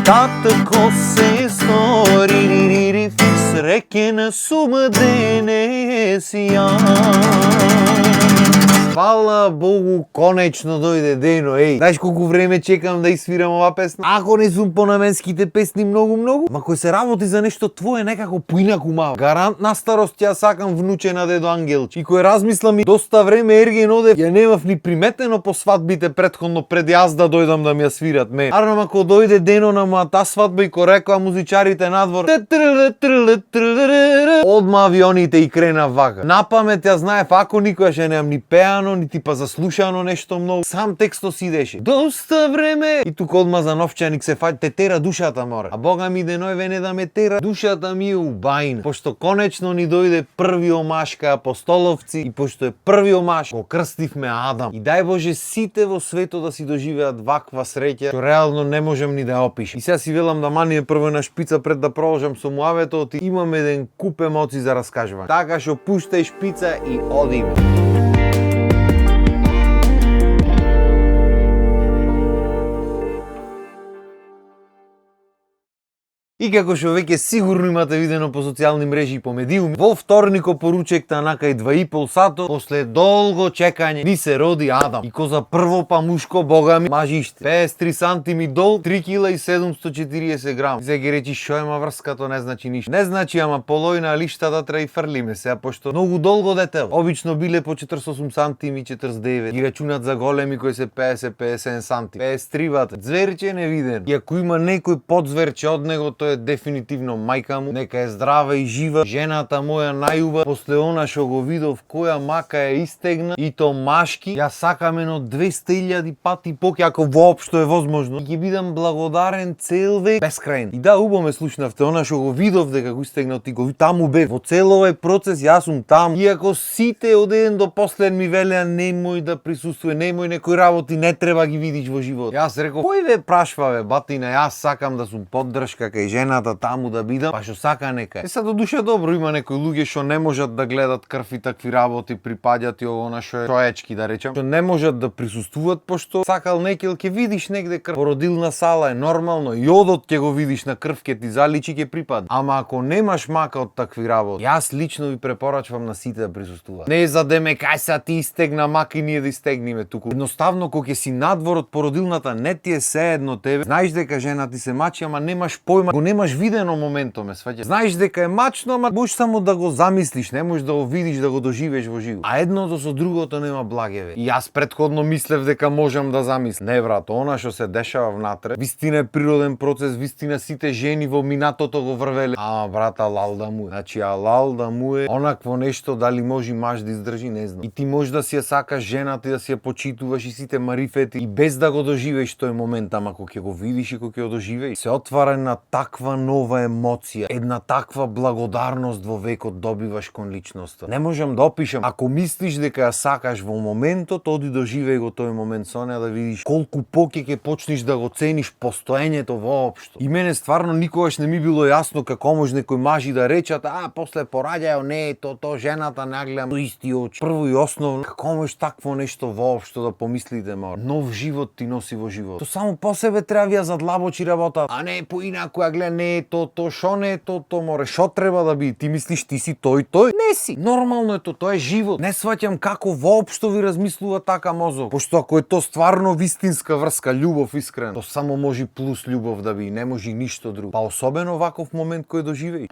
Татко, сестори, среќен сум денес јас. Фала Богу, конечно дојде дено, Знаеш колку време чекам да испирам ова песна? Ако не сум по наменските песни многу, ма кој се работи за нешто твое некако поинаку мава. Гарант на старост ја сакам внуче на дедо Ангелче. И кој размислам и доста време ерген оде, ја немав ни приметено по свадбите претходно пред јас да дојдам да ми ја свират ме. Арно ако дојде дено на мојата свадба и кој рекоа музичарите надвор, одма авионите и крена вака. Напамет ја знаев, ако никогаш ја немам ни пеано, нити па заслушано нешто многу. Сам текстот си идеше. Доста време. И тука одма за новчаник се фаќа, те тера душата море. А Бога ми денојве не да ме тера, душата ми е убајна. Пошто конечно ни дојде први омаш кај апостоловци и пошто е први омаш, го крстивме Адам. И дај Боже сите во светот да си доживеат ваква среќа, што реално не можам ни да ја опишам. И сега си велам да маниме прво на шпица пред да продолжам со муаветот и имам еден куп емоции за раскажување. Така што пуштај шпица и одиме. И како што веќе сигурно имате видено по социјални мрежи и по медиуми, во вторник опоручекта накај 2,5 сато, после долго чекање, ни се роди Адам. И ко за прво па мушко, Бога ми, мажиште. 53 сантими дол, 3 кила и 740 грам. Се ги речи шо ема врскато, не значи ништо. Не значи, ама полојна лиштата треба и фрлиме сега, пошто многу долго детел. Обично биле по 48 сантими, 49. И рачунат за големи кои се 50-50 сантими. 53 бате. Зверче невиден. И ако има некој подзверче од него, е дефинитивно мајка му, нека е здрава и жива, жената моја најуба, после она што го видов која мака ја истегна, и то машки, ја сакам едно 200.000 пати поќе, ако воопшто е возможно. И ќе бидам благодарен цел век, бескрајно. И да, убаво ме слушнавте, она што го видов дека го истегнал ти го, таму бев. Во цел овој процес јас сум таму. Иако сите од еден до последен ми велеа немој да присуствува, немој некои работи не треба ги видиш во живот. Јас реков, кој ве прашва бе, батина, јас сакам да сум поддршка кај жената таму да бидам, па што сака нека. Е, до душа добро, има некои луѓе што не можат да гледат крв и такви работи, припаѓат и она што е човечки, да речам, што не можат да присуствуваат, пошто сакал некел ќе видиш негде крв. Породилна сала е нормално, и одот ќе го видиш на крв, ќе ти заличи, ќе припадне. Ама ако немаш мака од такви работи, јас лично ви препорачувам на сите да присуствуваат. Не за да ме кај са ти истегна мака и ние да истегниме туку. Едноставно кога ќе си надвор од породилната, не ти е се едно тебе. Знаеш дека жена ти се мачи, ама немаш појма, го немаш видено моментот, ме сваќаш. Знаеш дека е мачно, ама можеш само да го замислиш, не можеш да го видиш, да го доживееш во живот. А едното со другото нема благеве. И јас претходно мислев дека можам да замислам. Не брат, она што се дешава внатре, вистина е природен процес, вистина сите жени во минатото го врвеле. Ама брат, алал да му е. Значи алал да му е онакво нешто, дали може маж да издржи, не знам. И ти можеш да си ја сакаш жената и да си ја почитуваш и сите марифети и без да го доживееш тој момент, ама кога ќе го видиш и кога ќе го доживееш, се отвара на таква нова емоција, една таква благодарност во векот добиваш кон личноста. Не можам да опишам. Ако мислиш дека ја сакаш во моментот, оди доживеј го тој момент со неа да видиш колку поќе ќе почнеш да го цениш постоењето воопшто. И мене стварно никогаш не ми било јасно како може некои мажи да речат, после пораѓај, не, то жената не гледам со исти очи. Прво и основно, како може такво нешто воопшто да помислите, мор. Нов живот ти носи во живот. То само по себе треба ја задлабочи работа, а не поинаку ја гледа, не то шо не е то море, шо треба да би? Ти мислиш ти си тој? Не си. Нормално е тоа е живот. Не сваќам како воопшто ви размислува така мозок. Пошто ако е то стварно вистинска врска, љубов искрена, то само може плюс љубов да би, не може ништо друго. Па особено ваков момент кој доживеј.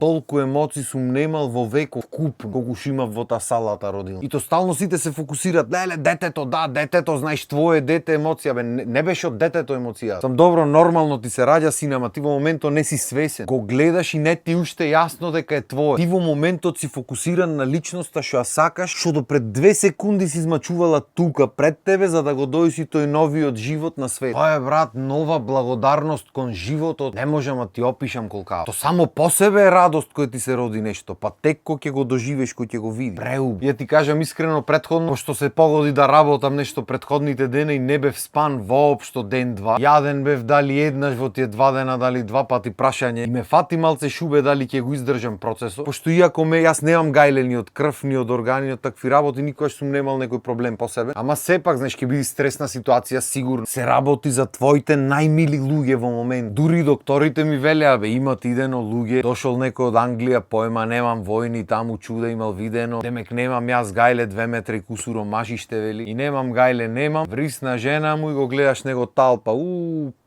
Толку емоции сум немал во веков куп, колку што имав во таа салата родил. И то стално сите се фокусираат, леле, детето, знаеш, твое дете емоција, бе, не беше од детето емоција. Сам добро, нормално ти се раѓа син, ама ти во моментот не си свесен. Го гледаш и не ти уште јасно дека е твое. Ти во моментот си фокусиран на личноста што ја сакаш, што до пред 2 секунди си измачувала тука пред тебе за да го дојси тој новиот живот на свет. Тоа е, брат, нова благодарност кон животот. Не можам да ти опишам колка. То само по себе е радост која ти се роди нешто, па тек кој ќе го доживееш, кој ќе го видиш. Преуб. Ја ти кажам искрено, претходно, пошто се погоди да работам нешто претходните дена и не бев спан воопшто ден-два. Јаден бев дали еднаш во тие 2 дена, дали 2 2 пати прашање и ме фати малце шубе дали ќе го издржам процесот, пошто иако јас немам гајле ни од крв, ни од органи, од такви работи, никогаш сум немал некој проблем по себе. Ама сепак, знаеш, ќе биде стресна ситуација сигурно. Се работи за твоите најмили луѓе во момент. Дури докторите ми велеа, бе, имат идено луѓе, дошол некој од Англија, поема немам војни, таму чуда имал видено, демек немам јас гајле 2 метра и кусуро машиште, вели, и немам гајле, немам, врисна жена му и го гледаш него талпа,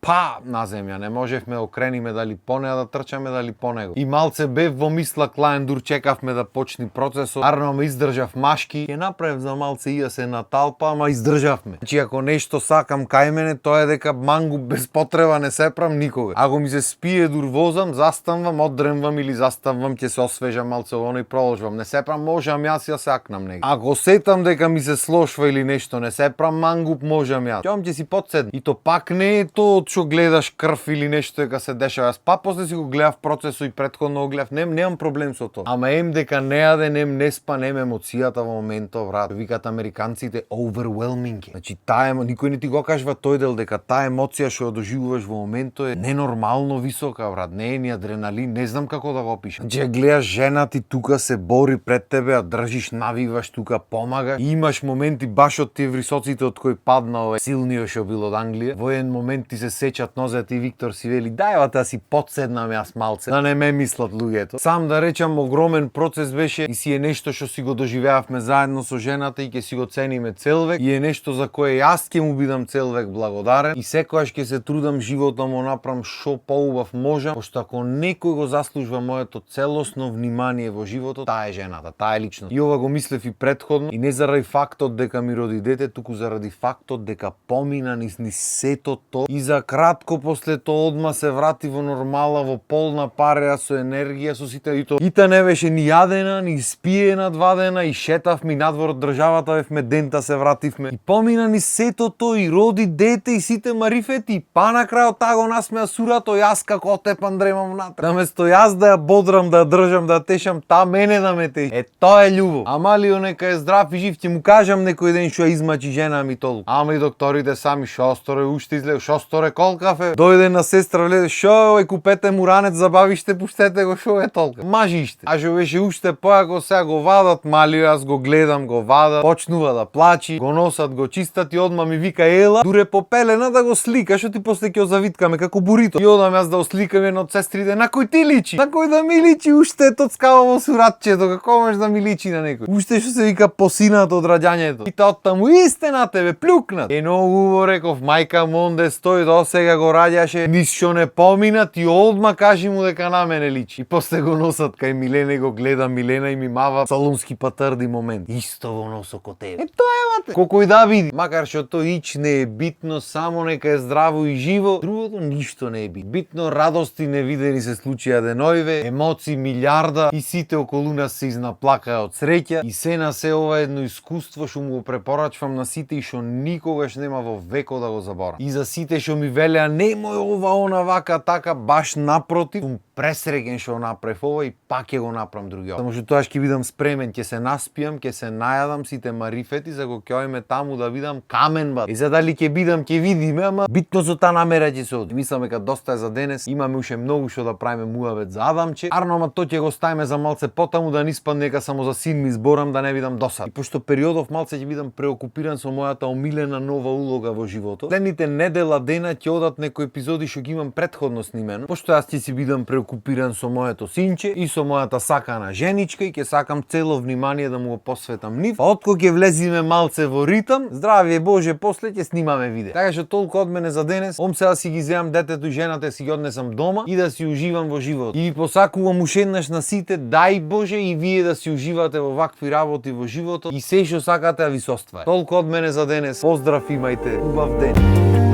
па на земја, не можевме да окрениме дали по неа да трчаме, дали по него. И малце бев во мисла клаен, дур чекавме да почни процесот, арно ме издржав машки, ќе направев за малце и се на талпа, ама издржавме. Значи, ако нешто сакам кај мене, тоа е дека мангуп без потреба не се прам никога. Ако ми се спие дур возам, застанвам, оддремвам или застанвам, ќе се освежам малце оно и продолжувам. Не се прам, можам јас ја сакнам него. Ако сетам дека ми се слошва или нешто, не се прам мангуп, можам јас. Ќе ќе си подседна. И то пак не е тоа што гледаш крв или нешто дека се дешава. Јас па после си го гледав процесот и претходно го гледав, немам проблем со тоа. Ама дека не јаде, не спа, емоцијата во моментот, брат. Викаат американците overwhelming. Значи таа никој не ти го кажува тој дел дека таа емоција што ја доживуваш во моментот е ненормално висока, брат. Не е ни адреналин, не знам како да го опишам. Значи гледаш жена ти тука се бори пред тебе, а држиш, навиваш тука, помага. И имаш моменти баш од тие висоците од кој падна овој силниот што бил од Англија. Во еден момент ти се сеќат нозете и Виктор си вели дај да си подседнам јас малце, да не ме мислат луѓето. Сам да речам огромен процес беше и си е нешто што си го доживеавме заедно со жената и ќе си го цениме цел век и е нешто за кое јас ќе му бидам цел век благодарен и секогаш ќе се трудам животот му направам што поубав можам, пошто ако некој го заслужува моето целосно внимание во животот, таа е жената, таа е личност. И ова го мислев и претходно и не заради фактот дека ми роди дете, туку заради фактот дека помина низ сето тоа и за кратко после тоа одма се врати во нормала, во полна пареа со енергија, со сите и тоа. Ита не беше ни јадена, ни спиена 2 дена и шетавме надвор од државата, бевме дента се вративме. И помина ни сето тоа и роди дете и сите марифети. И па на крајот таа го насмеа сурато, јас како отепан дремам внатре. Наместо јас да ја бодрам, да ја држам, да ја тешам, таа мене да ме теши. Тоа е љубов. Амалио нека е здрав и жив, ќе му кажам некој ден што ја измачи жена ми толку. Ама и докторите сами шо сторе уште излег, шо сторе колкафе. Дојде на сестра влезе, шо е купете му ранец, забавиште, пуштете го, шо е толка. Мажиште. А што беше уште поако сега го вадат, малио јас го гледам, го вадат, почнува да плачи, го носат, го чистат и одма ми вика ела, дуре попелена да го слика, што ти после ќе завиткаме како бурито. И одам јас да осликам едно од сестрите, на кој ти личи? На кој да ми личи? Уште е тоцкава во суратчето, како можеш да ми личи на некој? Уште што се вика посината од раѓањето. И таа оттаму исте на тебе, плюкнат. Е многу убаво реков, мајка му онде стои, до сега го раѓаше, низ што не поминат и одма кажи му дека на мене личи. И после го носат кај Милена и го гледа Милена и ми мава салонски патарди момент. Исто во носо ко тебе. Тоа е вате. Колку и да види. Макар што тоа ич не е битно, само нека е здраво и живо, другото ништо не е битно. Битно радости невидени се случија деноиве, емоции милиарда и сите околу нас се изнаплакаа од среќа и се на се ова едно искуство што му го препорачувам на сите и што никогаш нема во векот да го заборам. И за сите што ми велеа немој ова, она, вака, така, баш напротив, сум пресреќен што направив ова и пак ќе го направам други. Само што тоа ќе бидам спремен, ќе се наспијам, ќе се најадам сите марифети за го ќе ојме таму да видам камен бат. И за дали ќе бидам, ќе видиме, ама битно со таа намера ќе се оди. Мислам дека доста е за денес, имаме уште многу што да правиме муавет за Адамче. Арно, ама тоа ќе го ставиме за малце потаму да не испадне дека само за син ми зборам да не видам досад. И пошто периодов малце ќе бидам преокупиран со мојата омилена нова улога во животот. Следните недела дена ќе одат некои епизоди што ги имам претходно снимено, пошто јас ќе си бидам преокупиран со моето синче и со мојата сакана женичка и ќе сакам цело внимание да му го посветам нив. Откако ќе влезиме малце во ритам, здравје Боже, после ќе снимаме видео. Така што толку од мене за денес. Ом сега си ги земам детето и жената си ги однесам дома и да си уживам во живот. И ви посакувам уште еднаш на сите, дај Боже и вие да си уживате во вакви работи во животот и се што сакате да ви се оствари. Толку од мене за денес. Поздрав, имајте убав ден.